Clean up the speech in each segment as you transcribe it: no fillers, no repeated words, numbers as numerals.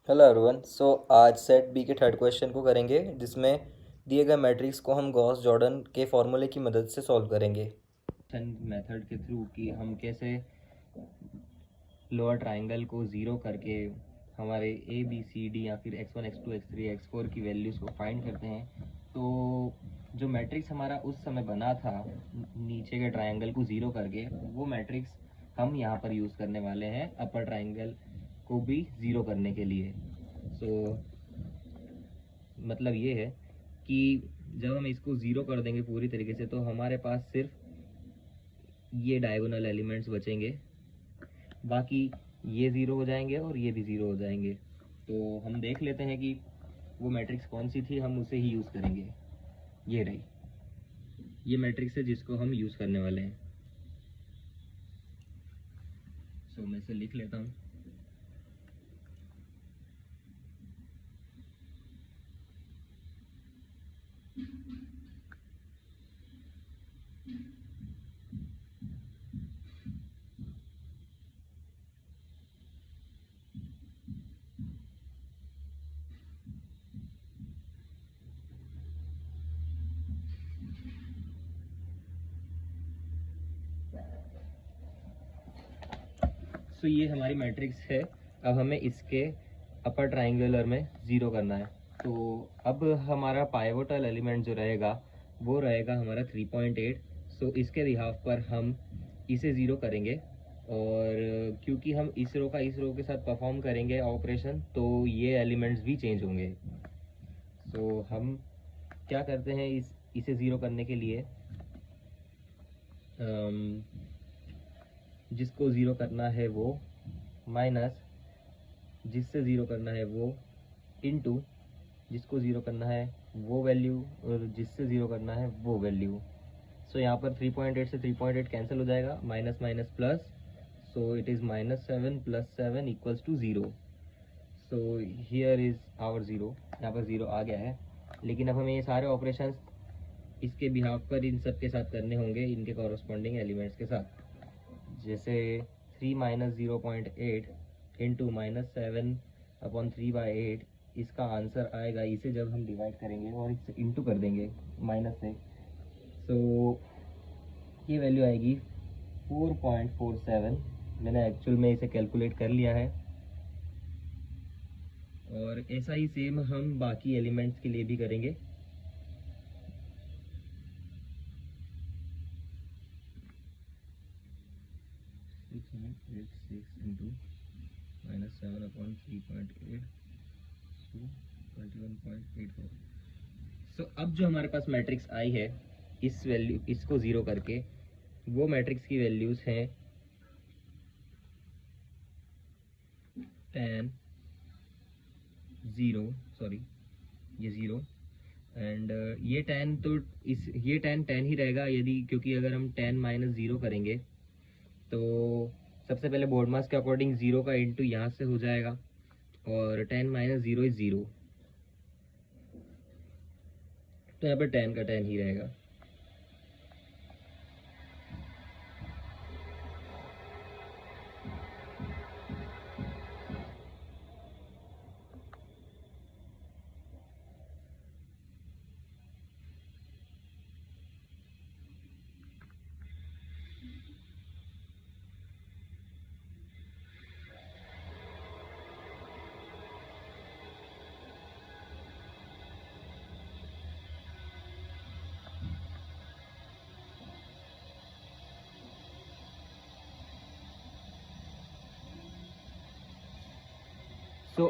Hello everyone. आज set B के third question को करेंगे, जिसमें दिए गए मैट्रिक्स को हम गॉस जॉर्डन के फॉर्मूले की मदद से सॉल्व करेंगे। मेथड के थ्रू कि हम कैसे लोअर ट्राइंगल को ज़ीरो करके हमारे ए बी सी डी या फिर x1 x2 x3 x4 की वैल्यूज़ को फाइंड करते हैं। तो जो मैट्रिक्स हमारा उस समय बना था नीचे के ट्राइंगल को ज़ीरो करके, वो मैट्रिक्स हम यहाँ पर यूज़ करने वाले हैं अपर ट्राइंगल को भी ज़ीरो करने के लिए। मतलब ये है कि जब हम इसको ज़ीरो कर देंगे पूरी तरीके से, तो हमारे पास सिर्फ ये डायगोनल एलिमेंट्स बचेंगे, बाकी ये ज़ीरो हो जाएंगे और ये भी ज़ीरो हो जाएंगे। तो हम देख लेते हैं कि वो मैट्रिक्स कौन सी थी, हम उसे ही यूज़ करेंगे। ये रही, ये मैट्रिक्स है जिसको हम यूज़ करने वाले हैं। मैं इसे लिख लेता हूँ। ये हमारी मैट्रिक्स है। अब हमें इसके अपर ट्राइंगुलर में ज़ीरो करना है। तो अब हमारा पाइवोटल एलिमेंट जो रहेगा वो रहेगा हमारा 3.8। इसके बिहाफ पर हम इसे ज़ीरो करेंगे, और क्योंकि हम इस रो का इस रो के साथ परफॉर्म करेंगे ऑपरेशन, तो ये एलिमेंट्स भी चेंज होंगे। हम क्या करते हैं, इसे ज़ीरो करने के लिए जिसको ज़ीरो करना है वो माइनस, जिससे ज़ीरो करना है वो इनटू, जिसको ज़ीरो करना है वो वैल्यू, और जिससे ज़ीरो करना है वो वैल्यू। यहाँ पर 3.8 से 3.8 कैंसिल हो जाएगा, minus minus plus, it is -7 + 7 = 0। Here is our zero. यहाँ पर ज़ीरो आ गया है, लेकिन अब हमें ये सारे ऑपरेशंस इसके बिहाफ पर इन सब के साथ करने होंगे, इनके कॉरस्पॉन्डिंग एलिमेंट्स के साथ। जैसे 3 - 0.8 इंटू -7/3/8, इसका आंसर आएगा, इसे जब हम डिवाइड करेंगे और इसे इंटू कर देंगे माइनस से, ये वैल्यू आएगी 4.47। मैंने एक्चुअल में इसे कैलकुलेट कर लिया है, और ऐसा ही सेम हम बाकी एलिमेंट्स के लिए भी करेंगे। इंटू -7/3.8, 21.84। अब जो हमारे पास मैट्रिक्स आई है, इसको ज़ीरो करके, वो मैट्रिक्स की वैल्यूज़ हैं 10, 0, सॉरी ये 0, एंड ये 10, तो ये 10 ही रहेगा, यदि क्योंकि अगर हम 10 - 0 करेंगे तो सबसे पहले बोर्ड मास के अकॉर्डिंग 0 का इंटू यहाँ से हो जाएगा, और 10 - 0 इज़ 0, तो यहाँ पर 10 का 10 ही रहेगा।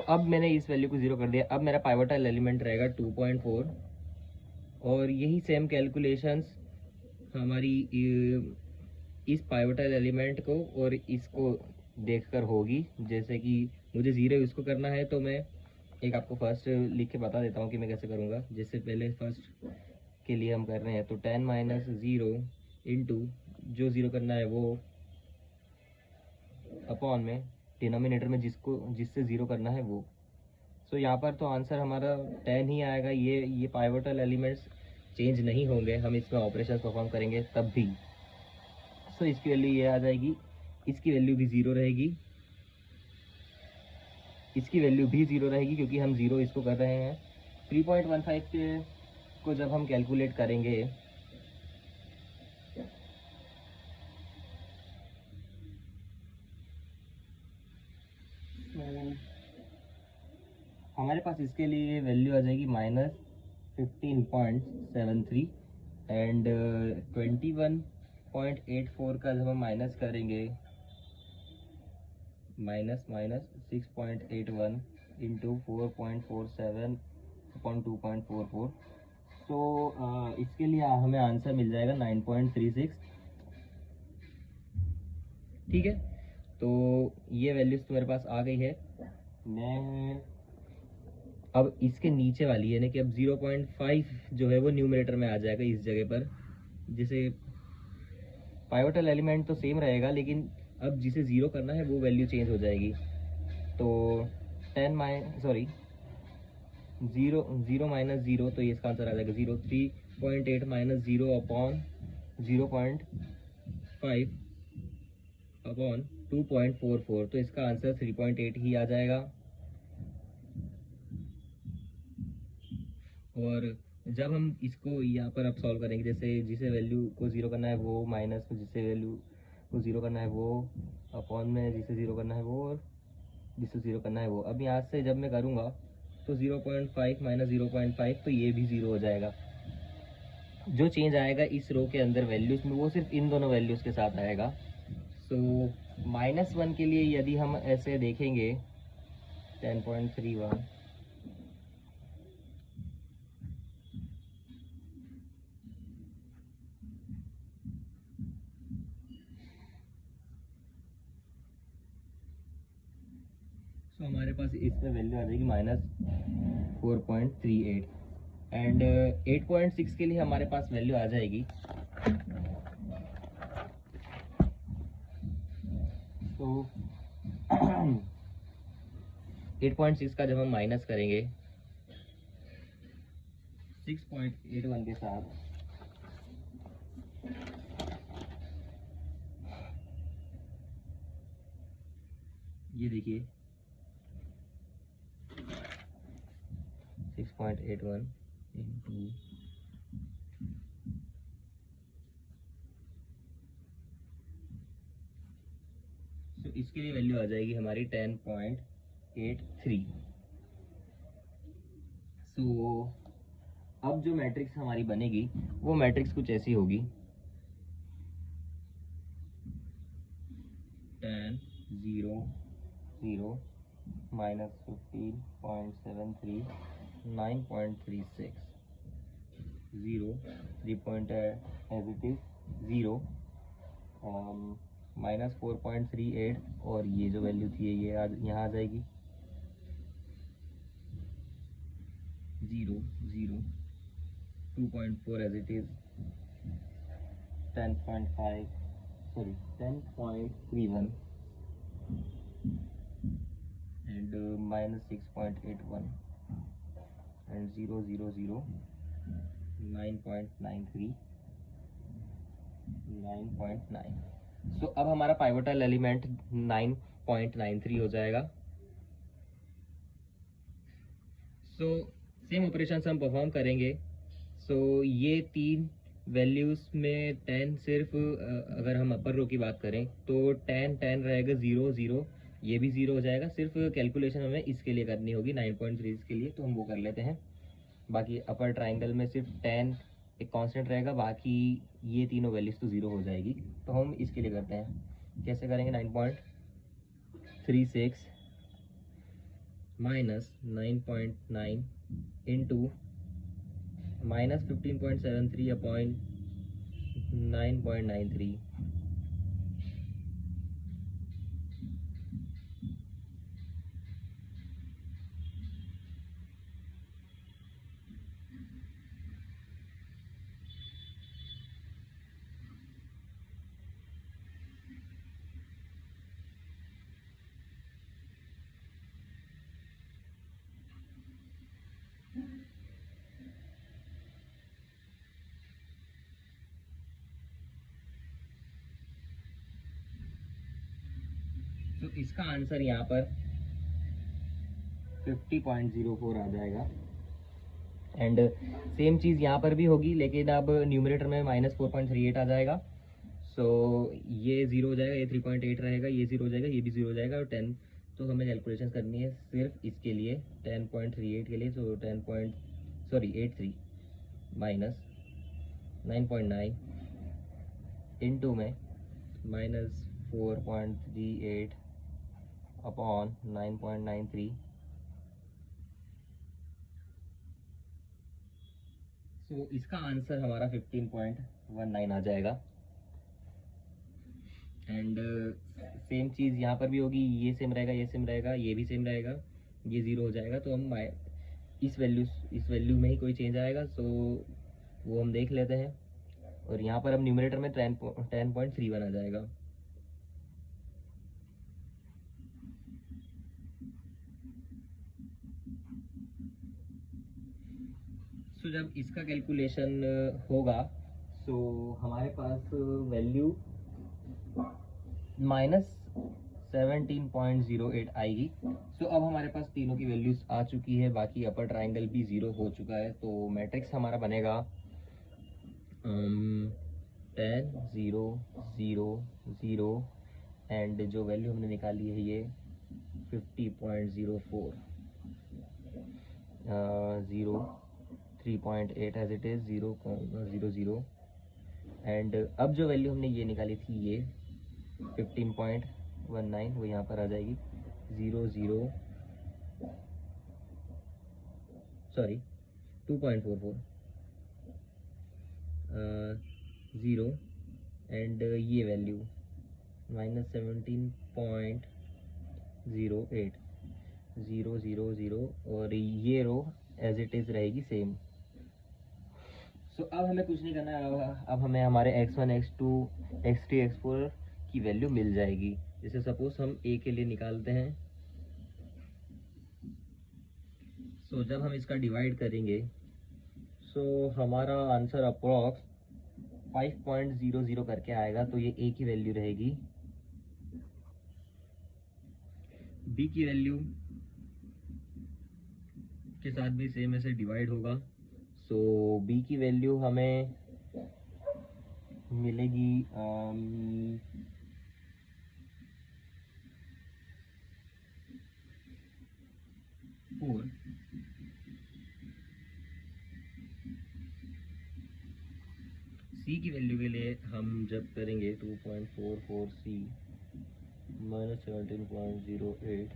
अब मैंने इस वैल्यू को 0 कर दिया। अब मेरा पाइवोटल एलिमेंट रहेगा 2.4, और यही सेम कैलकुलेशंस हमारी इस पाइवोटल एलिमेंट को और इसको देखकर होगी। जैसे कि मुझे ज़ीरो इसको करना है, तो मैं एक आपको फर्स्ट लिख के बता देता हूँ कि मैं कैसे करूँगा। जैसे पहले फर्स्ट के लिए हम कर रहे हैं, तो 10 - 0 इंटू, जो ज़ीरो करना है वो अपॉन में डिनोमिनेटर में जिससे ज़ीरो करना है वो। यहाँ पर तो आंसर हमारा 10 ही आएगा। ये पाइवोटल एलिमेंट्स चेंज नहीं होंगे, हम इसमें ऑपरेशन परफॉर्म करेंगे तब भी। इसकी वैल्यू ये आ जाएगी, इसकी वैल्यू भी 0 रहेगी, इसकी वैल्यू भी 0 रहेगी क्योंकि हम 0 इसको कर रहे हैं। 3.15 के को जब हम कैलकुलेट करेंगे तो हमारे पास इसके लिए वैल्यू आ जाएगी -15.73 एंड 21.84 का जब हम माइनस करेंगे -6.81 इंटू 4.47/2.44, तो इसके लिए हमें आंसर मिल जाएगा 9.36। ठीक है, तो ये वैल्यूज तुम्हारे पास आ गई है। मैं अब इसके नीचे वाली यानी कि अब 0.5 जो है वो न्यूमरेटर में आ जाएगा इस जगह पर, जिसे पाइवोटल एलिमेंट तो सेम रहेगा लेकिन अब जिसे 0 करना है वो वैल्यू चेंज हो जाएगी। तो 0 माइनस 0, तो ये इसका आंसर आ जाएगा 0। 3.8 माइनस 0 अपॉन 0.5 अपॉन 2.44, तो इसका आंसर 3.8 ही आ जाएगा। और जब हम इसको यहाँ पर अब सॉल्व करेंगे, जैसे जिसे वैल्यू को 0 करना है वो, माइनस में जिसे वैल्यू को 0 करना है वो, अपॉन में जिसे 0 करना है वो, और जिसे 0 करना है वो। अब यहाँ से जब मैं करूँगा तो 0.5 माइनस 0.5, तो ये भी 0 हो जाएगा। जो चेंज आएगा इस रो के अंदर वैल्यूज में वो सिर्फ इन दोनों वैल्यूज के साथ आएगा। सो -1 के लिए यदि हम ऐसे देखेंगे 10.31, तो हमारे पास इसमें वैल्यू आ जाएगी -4.38 एंड 8.6 के लिए हमारे पास वैल्यू आ जाएगी तो 8.6 का जब हम माइनस करेंगे 6.81 के साथ, ये देखिए 6.81 इंटू, तो इसके लिए वैल्यू आ जाएगी हमारी 10.83। सो अब जो मैट्रिक्स हमारी बनेगी वो मैट्रिक्स कुछ ऐसी होगी 10 0 0 -15.73 9.36 0 3 पॉइंट एज इट इज 0 -4.38 और ये जो वैल्यू थी ये यहाँ आ जाएगी 0 0 2.4 as it is 10.5 sorry 10.31 and -6.81 and 0 0 0 9.93 9.9। सो अब हमारा पाइवोटल एलिमेंट 9.93 हो जाएगा। सो सेम ऑपरेशन हम परफॉर्म करेंगे। सो ये तीन वैल्यूज में 10 सिर्फ अगर हम अपर रो की बात करें तो 10 10 रहेगा, 0 0, ये भी 0 हो जाएगा। सिर्फ कैलकुलेशन हमें इसके लिए करनी होगी 9.3 के लिए, तो हम वो कर लेते हैं। बाकी अपर ट्राइंगल में सिर्फ 10 एक कांस्टेंट रहेगा, बाकी ये तीनों वैल्यूज तो 0 हो जाएगी। तो हम इसके लिए करते हैं, कैसे करेंगे 9.36 माइनस 9.9 इंटू -15.73 अपॉन 9.93। तो इसका आंसर यहाँ पर 50.04 आ जाएगा। एंड सेम चीज़ यहाँ पर भी होगी, लेकिन अब न्यूमरेटर में -4.38 आ जाएगा। सो ये 0 हो जाएगा, ये 3.8 रहेगा, ये 0 हो जाएगा, ये भी 0 हो जाएगा, और 10। तो हमें कैलकुलेशन करनी है सिर्फ इसके लिए 10.38 के लिए। सो 83 माइनस 9.9 इंटू में -4.38 अपॉन 9.93। सो इसका आंसर हमारा 15.19 आ जाएगा। एंड सेम चीज़ यहाँ पर भी होगी, ये सेम रहेगा, ये सेम रहेगा, ये भी सेम रहेगा, ये 0 हो जाएगा। तो हम इस वैल्यू में ही कोई चेंज आएगा, सो वो हम देख लेते हैं। और यहाँ पर अब न्यूमरेटर में 10.31 आ जाएगा। सो जब इसका कैलकुलेशन होगा, सो हमारे पास वैल्यू -17.08 आएगी। सो अब हमारे पास तीनों की वैल्यूज आ चुकी है, बाकी अपर ट्राइंगल भी 0 हो चुका है। तो मैट्रिक्स हमारा बनेगा 10 0 0 0, एंड जो वैल्यू हमने निकाली है ये 50.04 0 3.8 एज इट इज़ 0.00। एंड अब जो वैल्यू हमने ये निकाली थी ये 15.19, वो यहाँ पर आ जाएगी 2.44 0, एंड ये वैल्यू -17.08 0 0 0, और ये रो एज इट इज़ रहेगी सेम। सो अब हमें कुछ नहीं करना है, अब हमें हमारे x1 x2 x3 x4 की वैल्यू मिल जाएगी। जैसे सपोज हम a के लिए निकालते हैं। सो जब हम इसका डिवाइड करेंगे, सो हमारा आंसर अप्रॉक्स 5.00 करके आएगा। तो ये a की वैल्यू रहेगी, b की वैल्यू के साथ भी सेम ऐसे डिवाइड होगा। सो b की वैल्यू हमें मिलेगी 4। c की वैल्यू के लिए हम जब करेंगे 2.44 c -17.08,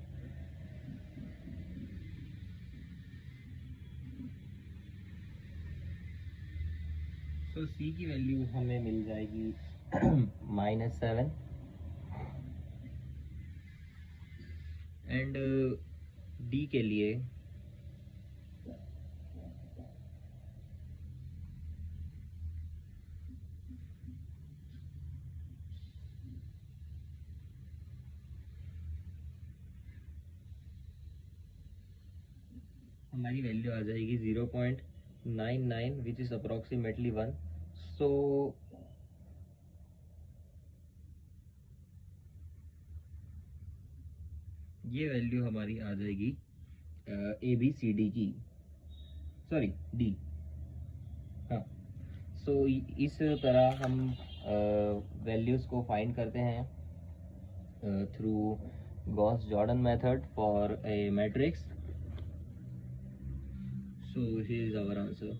तो c की वैल्यू हमें मिल जाएगी -7। एंड d के लिए हमारी वैल्यू आ जाएगी 0.99, विच इज अप्रोक्सीमेटली 1। सो ये वैल्यू हमारी आ जाएगी ABCD की, सॉरी D। हाँ, सो इस तरह हम वैल्यूज़ को फाइंड करते हैं through Gauss Jordan method for a matrix. So here is our answer.